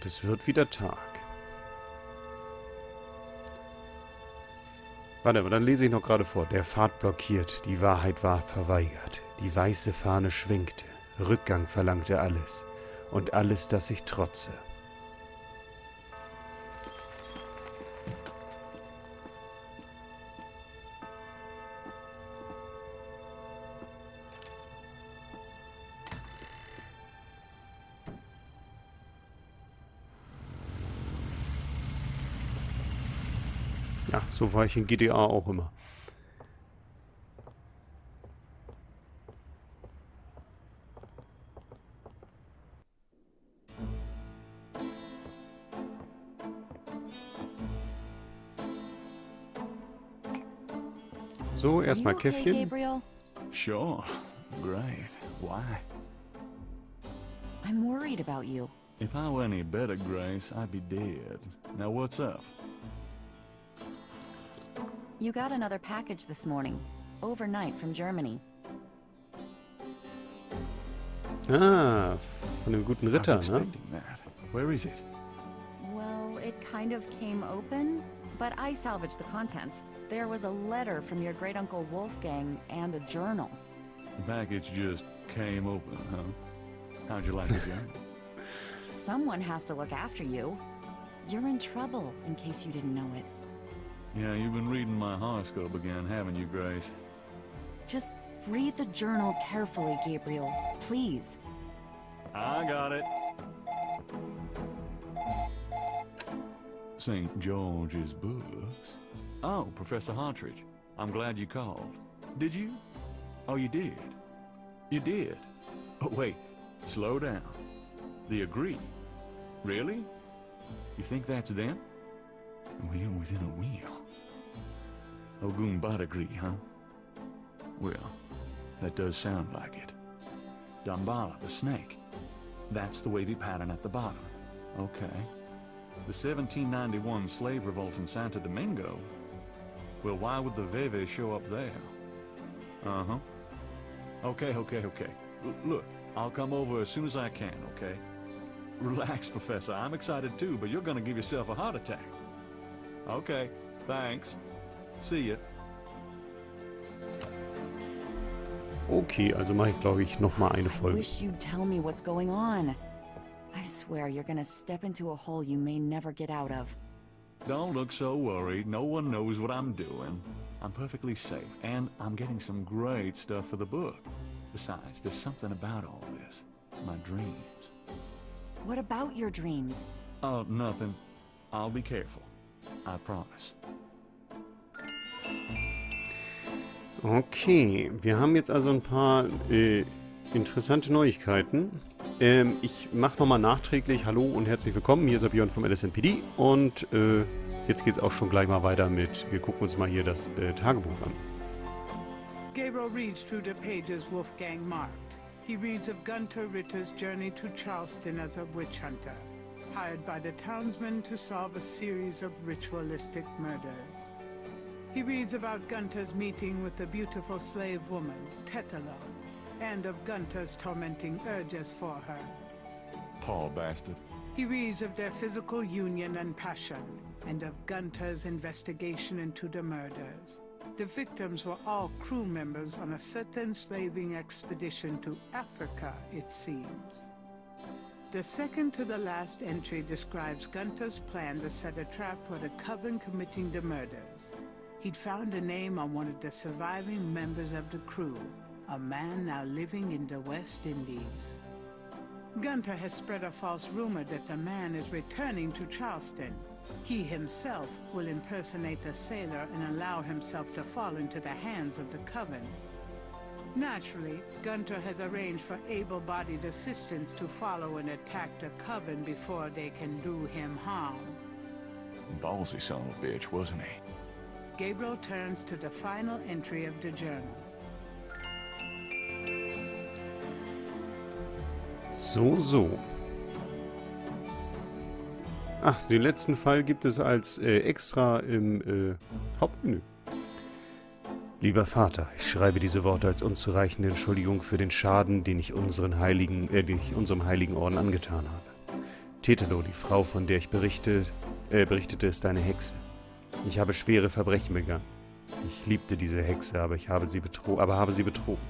Und es wird wieder Tag. Warte, aber dann lese ich noch gerade vor. Der Pfad blockiert, die Wahrheit war verweigert. Die weiße Fahne schwenkte, Rückgang verlangte alles. Und alles, das ich trotze. Ja, so war ich in GTA auch immer. So, erstmal okay, Käffchen. Gabriel? Sure. Great. Why? I'm worried about you. If I were any better, Grace, I'd be dead. Now what's up? You got another package this morning. Overnight from Germany. Ah, von dem guten I was Ritter, ne? expecting that. Where is it? Well, it kind of came open, but I salvaged the contents. There was a letter from your great-uncle Wolfgang and a journal. The package just came open, huh? How'd you like the journal? Someone has to look after you. You're in trouble, in case you didn't know it. Yeah, you've been reading my horoscope again, haven't you, Grace? Just read the journal carefully, Gabriel. Please. I got it. St. George's books. Oh, Professor Hatridge. I'm glad you called. Did you? Oh, you did. You did. Oh, wait. Slow down. They agree. Really? You think that's them? Well, you're within a wheel. Ogun agree, huh? Well, that does sound like it. Dambala, the snake. That's the wavy pattern at the bottom. Okay. The 1791 slave revolt in Santo Domingo? Well, why would the Veve show up there? Uh-huh. Okay. Look, I'll come over as soon as I can, okay? Relax, Professor. I'm excited too, but you're gonna give yourself a heart attack. Okay, thanks. See ya. Okay, also mache ich, glaube ich, nochmal eine I Folge. wish you'd tell me what's going on. I swear you're gonna step into a hole you may never get out of. Don't look so worried. No one knows what I'm doing. I'm perfectly safe, and I'm getting some great stuff for the book. Besides, there's something about all this. My dreams. What about your dreams? Oh, nothing. I'll be careful. I promise. Okay, wir haben jetzt also ein paar interessante Neuigkeiten. Ich mache nochmal nachträglich Hallo und herzlich willkommen. Hier ist der Björn vom LSMPD und jetzt geht es auch schon gleich mal weiter mit, wir gucken uns mal hier das Tagebuch an. Gabriel reads through the pages Wolfgang marked. He reads of Gunther Ritter's journey to Charleston as a witch hunter, hired by the townsmen to solve a series of ritualistic murders. He reads about Gunther's meeting with the beautiful slave woman, Tetelo, and of Gunther's tormenting urges for her. Paul bastard. He reads of their physical union and passion, and of Gunther's investigation into the murders. The victims were all crew members on a certain slaving expedition to Africa, it seems. The second to the last entry describes Gunther's plan to set a trap for the coven committing the murders. He'd found a name on one of the surviving members of the crew, a man now living in the West Indies. Gunther has spread a false rumor that the man is returning to Charleston. He himself will impersonate a sailor and allow himself to fall into the hands of the coven. Naturally, Gunther has arranged for able-bodied assistants to follow and attack the coven before they can do him harm. Ballsy son of a bitch, wasn't he? Gabriel turns to the final entry of the journal. So. Ach, den letzten Fall gibt es als extra im Hauptmenü. Lieber Vater, ich schreibe diese Worte als unzureichende Entschuldigung für den Schaden, den ich unserem heiligen Orden angetan habe. Tetelo, die Frau, von der ich berichtete, ist eine Hexe. Ich habe schwere Verbrechen begangen. Ich liebte diese Hexe, aber habe sie betrogen.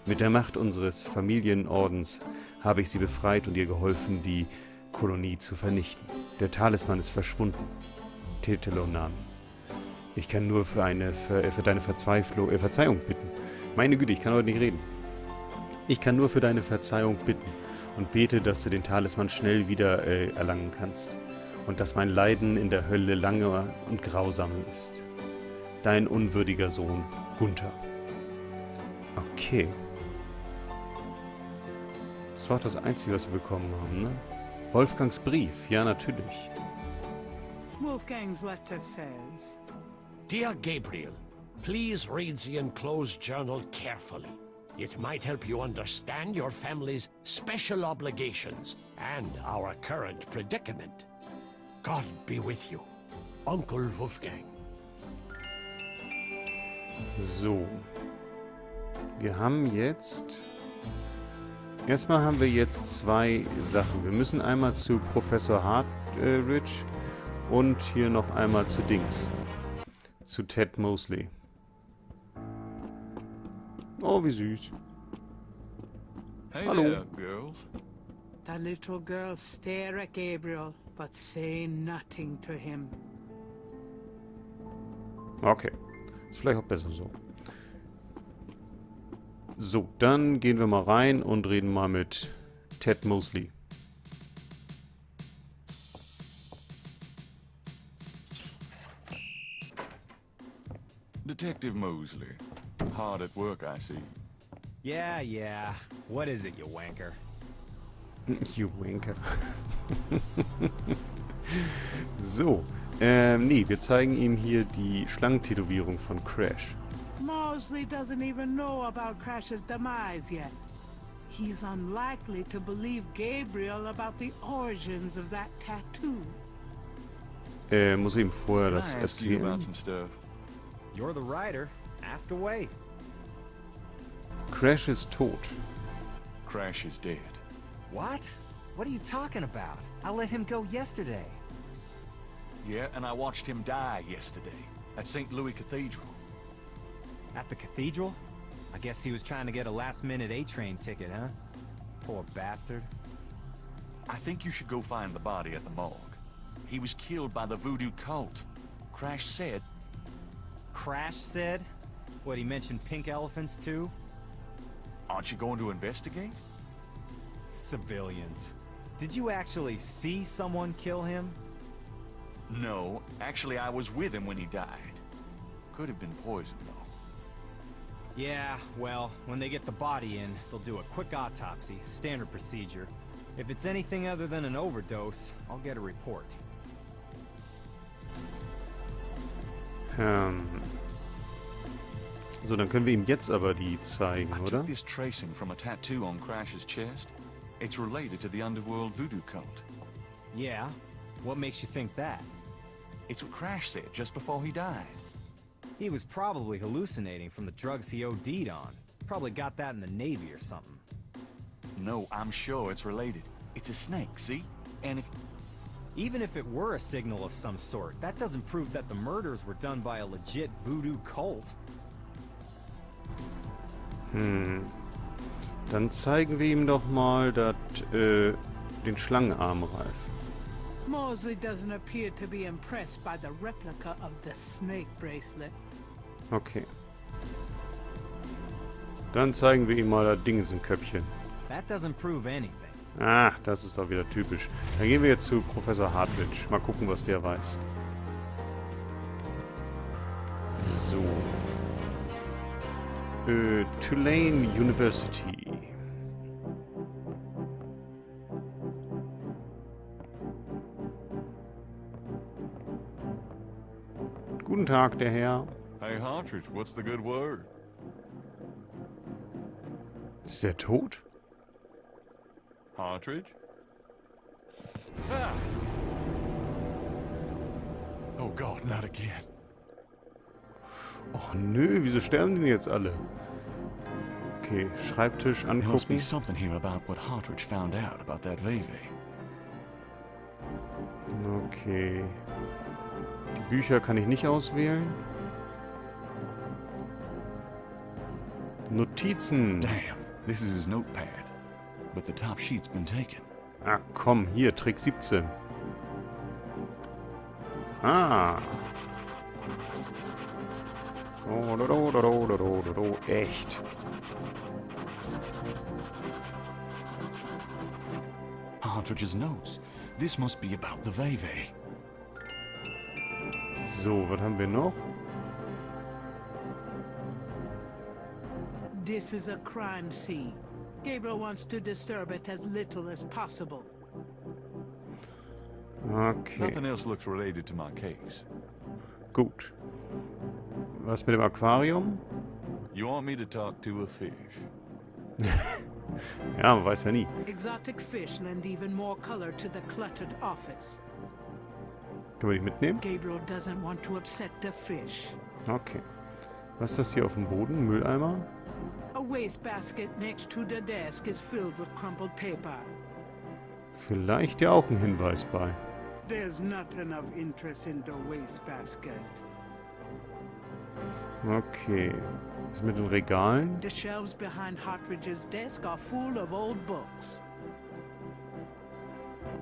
Mit der Macht unseres Familienordens habe ich sie befreit und ihr geholfen, die Kolonie zu vernichten. Der Talisman ist verschwunden. Tetelo nahm ihn. Ich kann nur für deine Verzeihung bitten. Meine Güte, ich kann heute nicht reden. Ich kann nur für deine Verzeihung bitten und bete, dass du den Talisman schnell wieder erlangen kannst und dass mein Leiden in der Hölle lange und grausam ist. Dein unwürdiger Sohn, Gunther. Okay. Das war auch das Einzige, was wir bekommen haben, ne? Wolfgangs Brief, ja natürlich. Wolfgang's letter says, Dear Gabriel, please read the enclosed journal carefully. It might help you understand your family's special obligations and our current predicament. God be with you, Uncle Wolfgang. So. Wir haben jetzt... Erstmal haben wir jetzt zwei Sachen. Wir müssen einmal zu Professor Hatridge und hier noch einmal zu Dings. Zu Ted Mosley. Oh, wie süß. Hey Hallo. there, girls. the little girls stare at Gabriel, but say nothing to him. Okay. Ist vielleicht auch besser so. So, dann gehen wir mal rein und reden mal mit Ted Mosley. Detective Mosley. Hard at work, I see. Yeah. What is it, you wanker? You winker. So, nee, wir zeigen ihm hier die Schlangentätowierung von Crash. Mosley doesn't even know about Crash's demise yet. He's unlikely to believe Gabriel about the origins of that tattoo. Muss ihm vorher Can das I ask you about erzählen. some stuff? You're the writer. Ask away. Crash ist tot. Crash is dead. What? What are you talking about? I let him go yesterday. Yeah, and I watched him die yesterday at St. Louis Cathedral. At the cathedral? I guess he was trying to get a last-minute A-train ticket, huh? Poor bastard. I think you should go find the body at the morgue. He was killed by the voodoo cult. Crash said... Crash said? What, he mentioned pink elephants, too? Aren't you going to investigate? Civilians. Did you actually see someone kill him? No, actually I was with him when he died. Could have been poison, though. Yeah, well, when they get the body in, they'll do a quick autopsy, standard procedure. If it's anything other than an overdose, I'll get a report. So, dann können wir ihm jetzt aber die zeigen, I oder? took this tracing from a tattoo on Crash's chest. It's related to the underworld voodoo cult. Yeah? What makes you think that? It's what Crash said just before he died. He was probably hallucinating from the drugs he OD'd on. Probably got that in the Navy or something. No, I'm sure it's related. It's a snake, see? And if... Even if it were a signal of some sort, that doesn't prove that the murders were done by a legit voodoo cult. Dann zeigen wir ihm doch mal den Schlangenarmreif. Mosley doesn't appear to be impressed by the replica of the snake bracelet. Okay. Dann zeigen wir ihm mal das Dingsenköpfchen. That doesn't prove anything. Ach, das ist doch wieder typisch. Dann gehen wir jetzt zu Professor Hatridge. Mal gucken, was der weiß. So. Tulane University. Guten Tag, der Herr. Hey, Hatridge, what's the good word? Ist der tot? Hatridge? Ah! Oh God, not again. Och nö, wieso sterben denn jetzt alle? Okay, Schreibtisch There must be angucken. something here about what Hatridge found out about that Veve. Okay. Die Bücher kann ich nicht auswählen. Notizen. Damn, this is his notepad. But the top sheet's been taken. Ach komm, hier, Trick 17. Ah. Echt. Hatridge's notes. This must be about the Veve. So, was haben wir noch? This is a crime scene. Gabriel wants to disturb it as little as possible. Okay, Nothing else looks related to my case. gut. Was mit dem Aquarium? You want me to talk to a fish? Ja, man weiß ja nie. Exotic fish lend even more color to the cluttered office. Können wir die mitnehmen? Gabriel doesn't want to upset the fish. Okay. Was ist das hier auf dem Boden? Mülleimer? A wastebasket next to the desk is filled with crumpled paper. Vielleicht ja auch ein Hinweis bei. There's not enough interest in the wastebasket. Okay. Was mit den Regalen? The shelves behind Hatridge's desk are full of old books.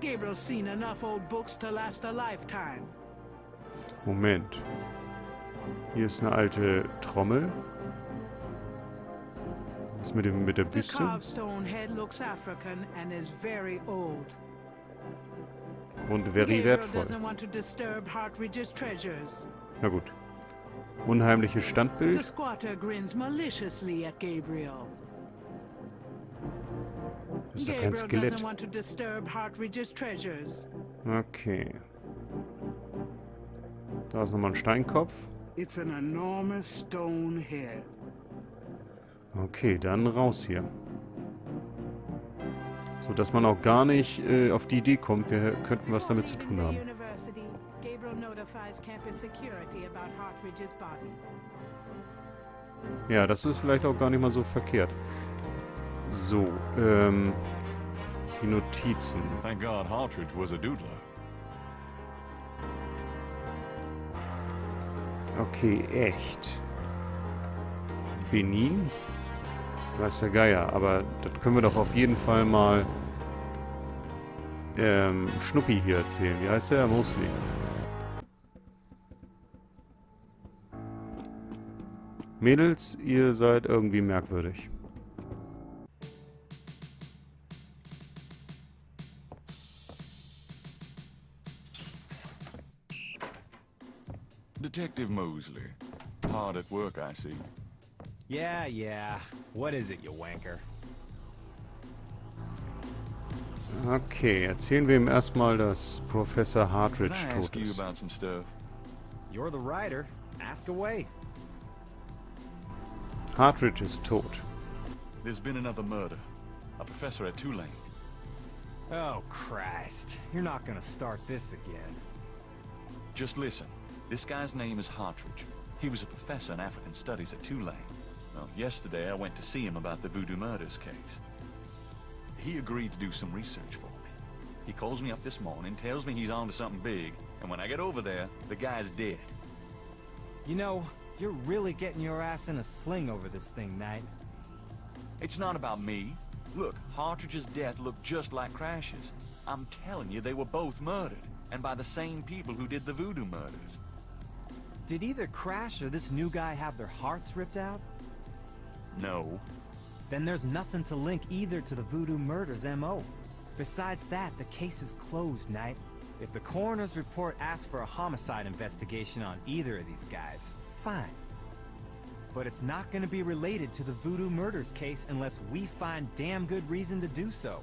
Gabriel's seen enough old books to last a lifetime. Moment. Hier ist eine alte Trommel. Was mit der The Büste? carved stone head looks African and is very old. Und very Gabriel wertvoll. doesn't want to disturb Hatridge's treasures. Na gut. Unheimliches The Standbild. squatter grins maliciously at Gabriel. Das ist doch kein Gabriel Skelett. doesn't want to disturb Hatridge's treasures. Okay. Da ist nochmal ein Steinkopf. It's an enormous stone head. Okay, dann raus hier. So, dass man auch gar nicht auf die Idee kommt, wir könnten was damit zu tun haben. Gabriel notifies campus security about Hatridge's body. Ja, das ist vielleicht auch gar nicht mal so verkehrt. So, die Notizen. Thank God Hatridge was a doodler. Okay, echt. Benin? Weiß der Geier, aber das können wir doch auf jeden Fall mal Schnuppi hier erzählen. Wie heißt der? Mosley. Mädels, ihr seid irgendwie merkwürdig. Detective Mosley. Hard at work, I see. Yeah. What is it, you wanker? Okay, erzählen wir ihm erstmal, dass Professor Can Hatridge I tot ask you ist. about some stuff? You're the writer. Ask away. Hatridge ist tot. There's been another murder. A professor at Tulane. Oh, Christ. You're not gonna start this again. Just listen. This guy's name is Hatridge. He was a professor in African Studies at Tulane. Well, yesterday I went to see him about the voodoo murders case. He agreed to do some research for me. He calls me up this morning, tells me he's on to something big, and when I get over there, the guy's dead. You know, you're really getting your ass in a sling over this thing, Knight. It's not about me. Look, Hatridge's death looked just like Crash's. I'm telling you, they were both murdered, and by the same people who did the voodoo murders. Did either Crash or this new guy have their hearts ripped out? No. Then there's nothing to link either to the voodoo murders M.O. Besides that, the case is closed, Knight. If the coroner's report asks for a homicide investigation on either of these guys, fine. But it's not going to be related to the voodoo murders case unless we find damn good reason to do so.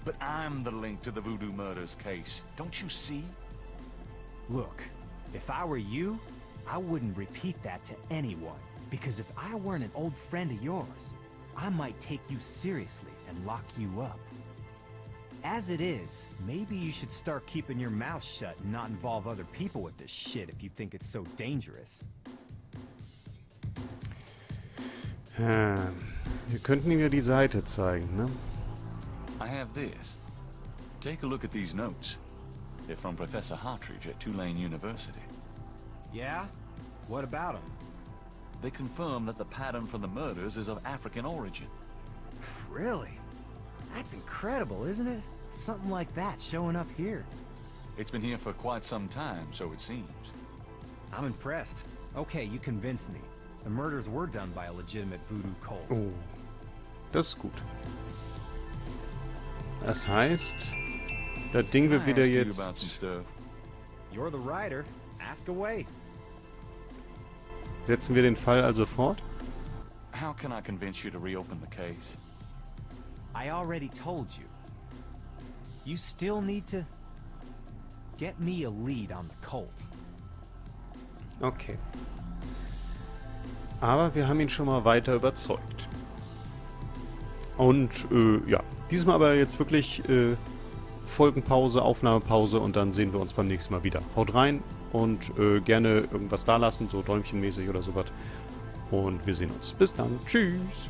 But I'm the link to the voodoo murders case. Don't you see? Look, if I were you, I wouldn't repeat that to anyone. Because if I weren't an old friend of yours, I might take you seriously and lock you up. As it is, maybe you should start keeping your mouth shut and not involve other people with this shit if you think it's so dangerous. Wir könnten ihm ja die Seite zeigen, ne? I have this. Take a look at these notes. They're from Professor Hatridge at Tulane University. Yeah? What about him? They confirm that the pattern for the murders is of African origin. Really? That's incredible, isn't it? Something like that showing up here. It's been here for quite some time, so it seems. I'm impressed. Okay, you convinced me. The murders were done by a legitimate voodoo cult. Oh, das ist gut. Das heißt, das Ding wird wieder jetzt... You're the writer. Ask away. Setzen wir den Fall also fort? How can I convince you to reopen the case? I already told you. You still need to get me a lead on the cult. Okay. Aber wir haben ihn schon mal weiter überzeugt. Und, ja. Diesmal aber jetzt wirklich Folgenpause, Aufnahmepause und dann sehen wir uns beim nächsten Mal wieder. Haut rein und gerne irgendwas da lassen, so däumchenmäßig oder sowas. Und wir sehen uns. Bis dann. Tschüss.